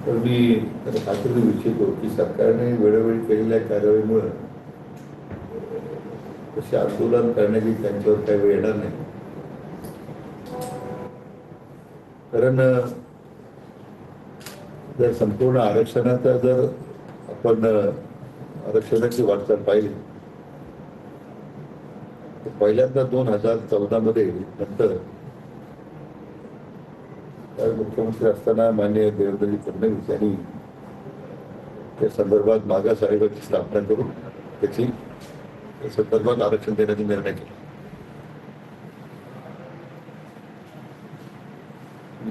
तर मी आता खात्री इच्छितो की सरकारने वेळोवेळी केलेल्या कारवाईमुळे तसे आंदोलन करण्याची त्यांच्यावर काही वेळ येणार नाही. कारण जर संपूर्ण आरक्षणाचा जर आपण आरक्षणाची वाटचाल पाहिली तर पहिल्यांदा 2014 मध्ये नंतर मुख्यमंत्री असताना माननीय देवेंद्रजी फडणवीस यांनी त्या संदर्भात मागास आयोगाची स्थापना करून त्याची त्या संदर्भात आरक्षण देण्याचा निर्णय केला.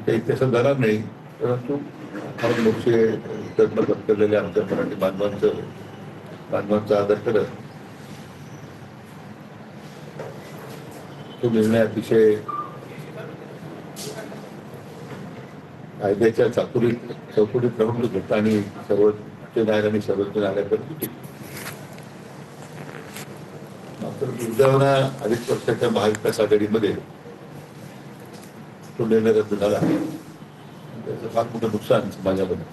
काही तसं जाणार नाही, परंतु फार मोठे जन्म पत्करलेल्या आमच्या मराठी बांधवांचा आदर करत तो निर्णय अतिशय कायद्याच्या चौकटीत राहून होता आणि सर्वोच्च न्यायालय आणि सर्वोच्च न्यायालयापर्यंत मात्र दुर्दैवाने अडीच वर्षाच्या महाविकास आघाडीमध्ये तो निर्णय रद्द झाला. त्याचं फार मोठं नुकसान समाजामध्ये.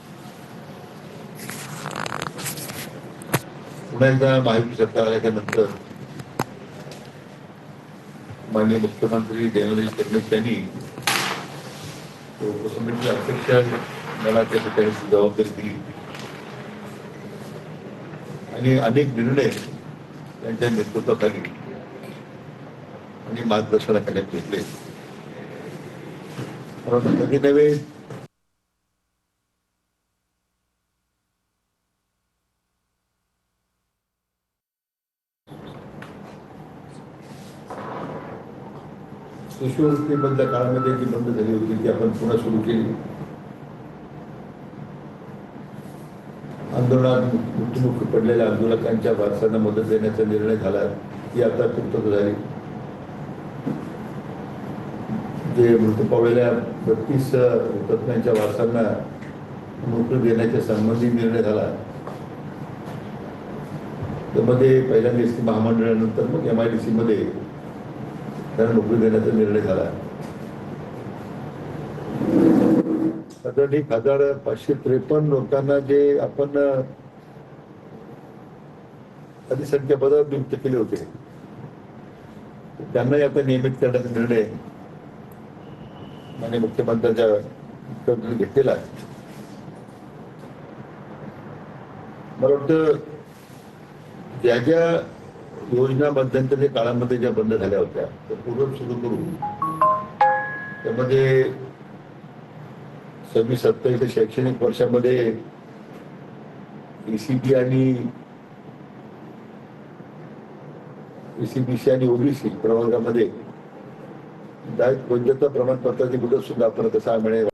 पुन्हा एकदा महायुती सरकार आल्याच्या नंतर माननीय मुख्यमंत्री देवेंद्र फडणवीस यांनी उपसमितीचे अध्यक्ष मला त्या ठिकाणी जबाबदारी दिली आणि अनेक निर्णय त्यांच्या नेतृत्वाखाली आणि मार्गदर्शनाखाली घेतले. कधी नव्हे शिष्यवृत्तीमधल्या काळामध्ये जी बंद झाली होती ती आपण पुन्हा सुरू केली. आंदोलनात मृत्युमुखी पडलेल्या आंदोलकांच्या वारसांना मदत देण्याचा निर्णय झाला, ती आता पूर्तता झाली. जे मृत्यू पावलेल्या 32 हुतात्म्यांच्या वारसांना नोकरी देण्याच्या संबंधी निर्णय झाला. त्यामध्ये पहिल्यांदा एसटी महामंडळानंतर मग MIDC मध्ये त्यांना नोकरी देण्याचा निर्णय झाला. 1,553 लोकांना जे आपण अधिसंख्या पदावर नियुक्त केले होते त्यांनाही आता नियमित करण्याचा निर्णय माननीय मुख्यमंत्र्यांच्या घेतलेला आहे. मला वाटतं ज्या ज्या योजना मध्यंतरी काळामध्ये ज्या बंद झाल्या होत्या त्या पूर्ण सुरू करून त्यामध्ये 26-27 शैक्षणिक वर्षामध्ये ECB आणि ECBC आणि OBC प्रवर्गामध्ये वैधता प्रमाणपत्राची मुदत सुद्धा आपण कसा मिळेल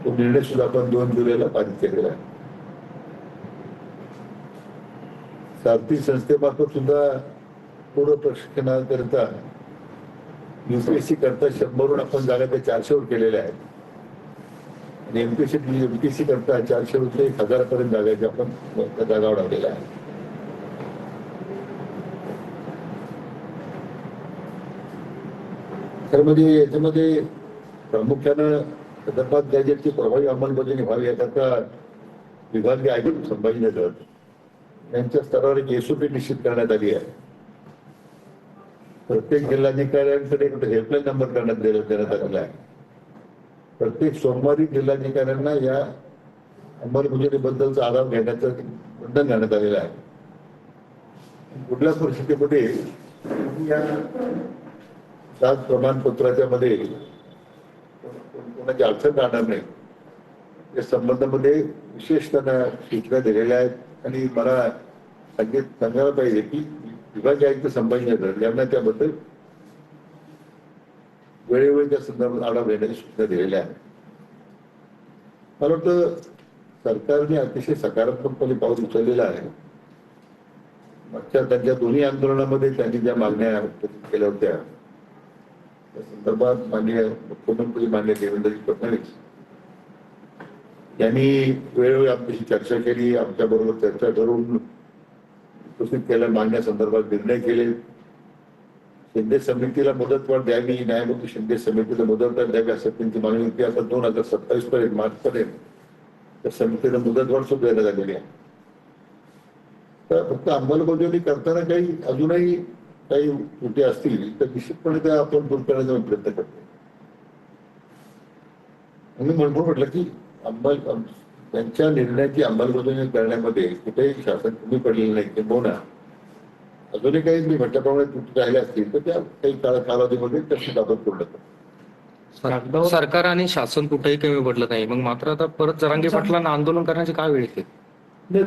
तो निर्णय सुद्धा आपण 2 जुलैला पारित केलेला आहे. सारथी संस्थेमार्फत सुद्धा पूर्व प्रशिक्षणाकरिता UPSC करता 100वरून आपण जागा त्या 400वर केलेल्या आहेत आणि MPSC करता 400 ते 1000 पर्यंत जागाच्या आपण त्या जागा वाढवलेल्या आहेत. तर म्हणजे याच्यामध्ये प्रामुख्यानं हैदराबाद गॅजेटची प्रभावी अंमलबजावणी व्हावी याकरता विभागीय आयुक्त संभाजीनगर यांच्या स्तरावर एक SOP निश्चित करण्यात आली आहे. प्रत्येक जिल्हाधिकाऱ्यांकडे एक हेल्पलाईन नंबर देण्यात आलेला आहे. प्रत्येक सोमवारी जिल्हाधिकाऱ्यांना या अंमलबजावणीबद्दलचा आढावा घेण्याचं बंधन घालण्यात आलेलं आहे. कुठल्या परिस्थितीमध्ये या जात प्रमाणपत्राच्या मध्ये कोणाची अडचण राहणार नाही या संबंधामध्ये विशेष त्यांना सूचना दिलेल्या आहेत आणि मला सांगायला पाहिजे की विभागीय आयुक्त संभाजीनगर यांना त्याबद्दल वेळोवेळी त्या संदर्भात आढावा घेण्याची सूचना दिलेल्या आहेत. मला वाटतं सरकारने अतिशय सकारात्मकपणे पाऊल उचललेला आहे. मागच्या त्यांच्या दोन्ही आंदोलनामध्ये त्यांनी ज्या मागण्या केल्या होत्या त्या संदर्भात माननीय मुख्यमंत्री माननीय देवेंद्रजी फडणवीस यांनी वेळोवेळी आमच्याशी चर्चा केली, आमच्याबरोबर चर्चा करून उपस्थित केल्या मागण्या संदर्भात निर्णय केले. शिंदे समितीला मुदतवाढ द्यावी, न्यायमूर्ती शिंदे समितीला मुदतवाढ द्यावी असं त्यांची मागणी होती. आता 2027 पर्यंत, मार्च पर्यंत त्या समितीला मुदतवाढ सुद्धा देण्यात आलेली आहे. तर फक्त अंमलबजावणी करताना काही अजूनही काही त्रुटी असतील तर निश्चितपणे त्या आपण दूर करण्याचा प्रयत्न करतो. मी म्हणून म्हटलं की त्यांच्या निर्णयाची अंमलबजावणी करण्यामध्ये कुठेही शासन कमी पडलेलं नाही. किंबहुना अजूनही काही मी म्हटल्याप्रमाणे त्रुटी राहिल्या असतील तर त्या काही कालावधीमध्ये त्याची बाबत पूर्ण करतो. सरकार आणि शासन कुठेही कमी पडलं नाही, मग मात्र आता परत जरांगे पाटलांना आंदोलन करण्याची काय वेळ येते? नाही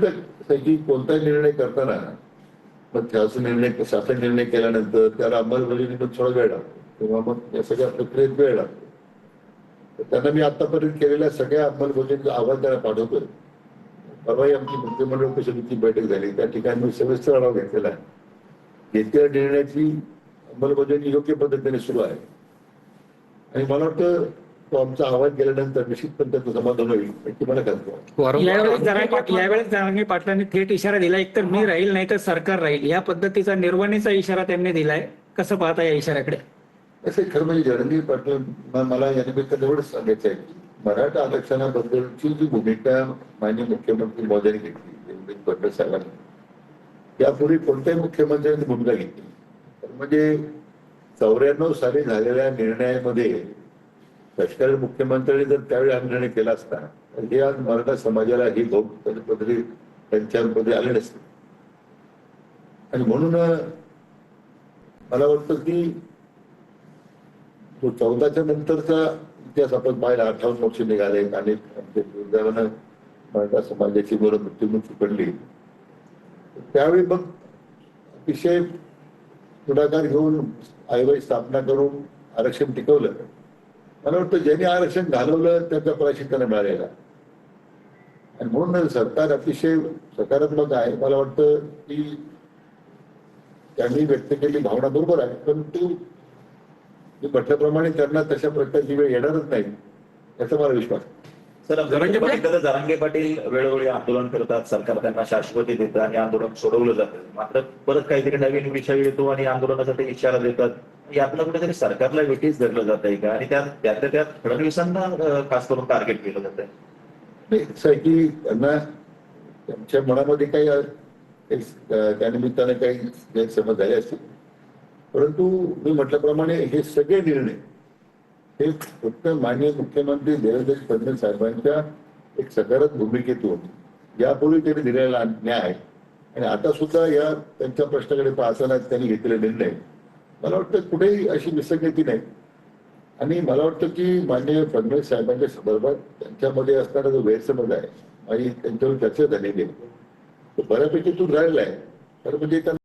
तर कोणताही निर्णय करताना मग शासन निर्णय केल्यानंतर त्याला अंमलबजावणीमध्ये थोडा वेळ लागतो किंवा मग या सगळ्या प्रक्रियेत वेळ लागतो. तर त्यांना मी आतापर्यंत केलेल्या सगळ्या अंमलबजावणीचा अहवाल त्यांना पाठवतोय. परवाही आमची मंत्रिमंडळ परिषदेची बैठक झाली, त्या ठिकाणी मी सविस्तर आढावा घेतलेला आहे. घेतलेल्या निर्णयाची अंमलबजावणी योग्य पद्धतीने सुरू आहे आणि मला वाटतं तो आमचा अहवाल केल्यानंतर निश्चितपणे त्याचं समाधान होईल याची मला खात्री आहे. यावेळेस जरांगे पाटलांनी थेट इशारा दिला, एकतर मी राहील नाही तर सरकार राहील, या पद्धतीचा निर्वहनीचा इशारा त्यांनी दिलाय. कसं पाहता या इशाऱ्याकडे? असं खरं म्हणजे जरांगे पाटील मला या निमित्तानं एवढंच सांगायचं आहे की मराठा आरक्षणाबद्दलची जी भूमिका माननीय मुख्यमंत्री महोदयांनी घेतली, देवेंद्र फडणवीस साहेबांनी, यापूर्वी कोणत्याही मुख्यमंत्र्यांनी भूमिका घेतली तर म्हणजे 94 साली झालेल्या निर्णयामध्ये लष्करी मुख्यमंत्र्यांनी जर त्यावेळी हा निर्णय केला असता तर हे आज मराठा समाजाला ही पदवी त्यांच्यामध्ये आले नसते. आणि म्हणून मला वाटतं की तो 14च्या नंतरचा इतिहास आपण पाहिला. 58 वर्ष निघाले आणि दुर्दैवानं मराठा समाजाची बरोबर मृत्युमुखी पडली. त्यावेळी मग अतिशय पुढाकार घेऊन आयोगाची स्थापना करून आरक्षण टिकवलं. मला वाटतं ज्यांनी आरक्षण घालवलं त्याचा प्रायश्चित्त त्यांना मिळालेला आणि म्हणून सरकार अतिशय सकारात्मक आहे. मला वाटतं की त्यांनी व्यक्त केलेली भावना बरोबर आहे, परंतु मी म्हटल्याप्रमाणे त्यांना तशा प्रकारची वेळ येणारच नाही याचा मला विश्वास आहे. सर, जरांगे पाटील वेळोवेळी आंदोलन करतात, सरकार त्यांना शाश्वती देतं आणि आंदोलन सोडवलं जातं. मात्र परत काहीतरी नवीन विषय येतो आणि आंदोलनासाठी इशारा देतात. यातनं कुठेतरी सरकारला वेठीस धरलं जात आहे का? आणि त्यात फडणवीसांना खास करून टार्गेट केलं जात आहे. नाही, असं आहे की त्यांना त्यांच्या मनामध्ये काही त्यानिमित्ताने काही गैरसमज झाले असतील, परंतु मी म्हटल्याप्रमाणे हे सगळे निर्णय हे फक्त माननीय मुख्यमंत्री देवेंद्र फडणवीस साहेबांच्या एक सकारात्मक भूमिकेतून यापूर्वी त्यांनी दिलेला न्याय आणि आता सुद्धा या त्यांच्या प्रश्नाकडे पाहताना त्यांनी घेतलेले निर्णय मला वाटतं कुठेही अशी विसंगती नाही. आणि मला वाटतं की माननीय फडणवीस साहेबांच्या संदर्भात त्यांच्यामध्ये असणारा जो गैरसमज आहे आणि त्यांच्यावर चर्चा झालेली आहे तो बऱ्यापैकी दूर राहिलेला आहे. तर म्हणजे